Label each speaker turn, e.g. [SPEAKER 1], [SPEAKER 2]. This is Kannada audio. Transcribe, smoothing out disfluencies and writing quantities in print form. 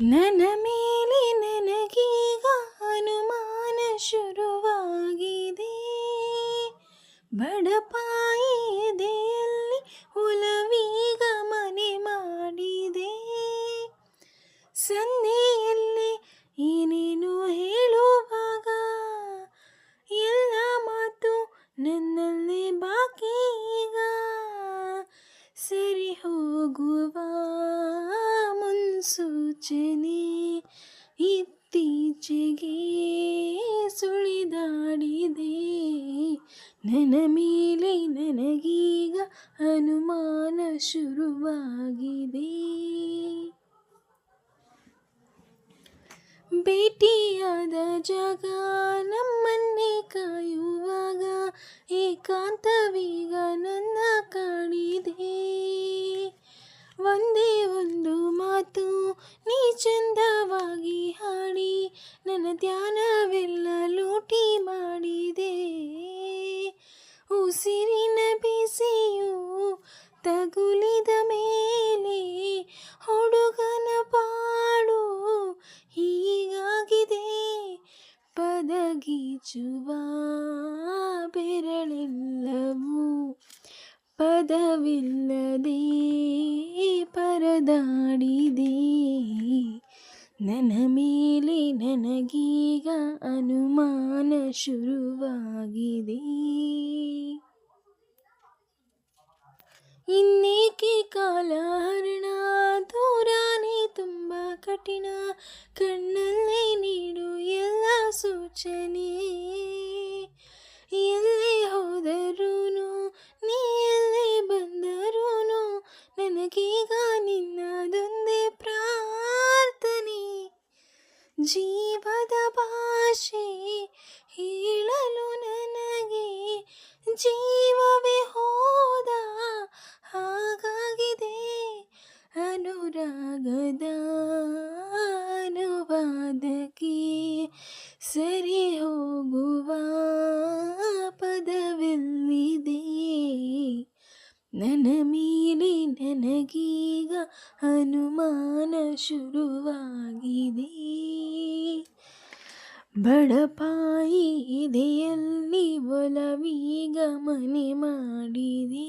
[SPEAKER 1] ನನ್ನ ಮೇಲೆ ನನಗೀಗ ಅನುಮಾನ ಶುರುವಾಗಿದೆ. ಬಡಪಾಯಿ ಎದೆಯಲ್ಲಿ ಒಲವೀಗ ಮನೆ ಮಾಡಿದೆ. ಸಂಧಿಯಲ್ಲಿ ಏನೇನು ಹೇಳುವಾಗ ಎಲ್ಲ ಮಾತು ನನ್ನಲ್ಲೇ ಬಾಕಿ ಈಗ. ಸರಿ ಹೋಗುವ ಮುನ್ಸೂಚನೆ ಇತ್ತೀಚೆಗೆ ಸುಳಿದಾಡಿದೆ. ನನ್ನ ಮೇಲೆ ನನಗೀಗ ಅನುಮಾನ ಶುರುವಾಗಿದೆ. ಭೇಟಿಯಾದ ಜಾಗ ನಮ್ಮನ್ನೇ ಕಾಯುವಾಗ ಏಕಾಂತವೀಗ ನನ್ನ ಕಾಡಿದೆ. ಒಂದೇ ಒಂದು ಮಾತು ನೀ ಚಂದವಾಗಿ ಹಾಡಿ ನನ್ನ ಧ್ಯಾನವೆಲ್ಲ ಲೂಟಿ ಮಾಡಿದೆ. ಉಸಿರಿನ ಬಿಸಿಯು ತಗುಲಿದ ಮೇಲೆ ಹುಡುಗನ ಪಾಡು ಹೀಗಾಗಿದೆ. ಪದಗೀಚುವ ಬೆರಳೆಲ್ಲವೂ ಪದವಿಲ್ಲದೆ ಪರದಾಡಿದೆ. ನನ್ನ ಮೇಲೆ ನನಗೀಗ ಅನುಮಾನ ಶುರುವಾಗಿದೆ. ಇನ್ನೇಕೆ ಕಾಲಹರಣ ದೂರಾನೇ ತುಂಬ ಕಠಿಣ. ಕಣ್ಣಲ್ಲೇ ನೀಡು ಎಲ್ಲ ಸೂಚನೆ. ಎಲ್ಲೇ ಹೋದರೂ ನೀ ಎಲ್ಲೇ ಬಂದರೂ ನನಗೀಗ ನಿನ್ನದೊಂದೇ ಪ್ರಾರ್ಥನೆ. ಜೀವದ ಭಾಷೆ ಹೇಳಲು ನನಗೆ ಜೀವವೇ ಹೋದ ಹಾಗಾಗಿದೆ. ಅನುರಾಗದ ಅನುವಾದಕ್ಕೆ ಸರಿ ಹೋಗುವ ಪದವೆಲ್ಲಿದೆ. ನನ್ನ ಮೇಲೆ ನನಗೀಗ ಅನುಮಾನ ಶುರುವಾಗಿದೆ. ಬಡಪಾಯಿ ಎದೆಯಲ್ಲಿ ಒಲವೀಗ ಮನೆ ಮಾಡಿದೆ.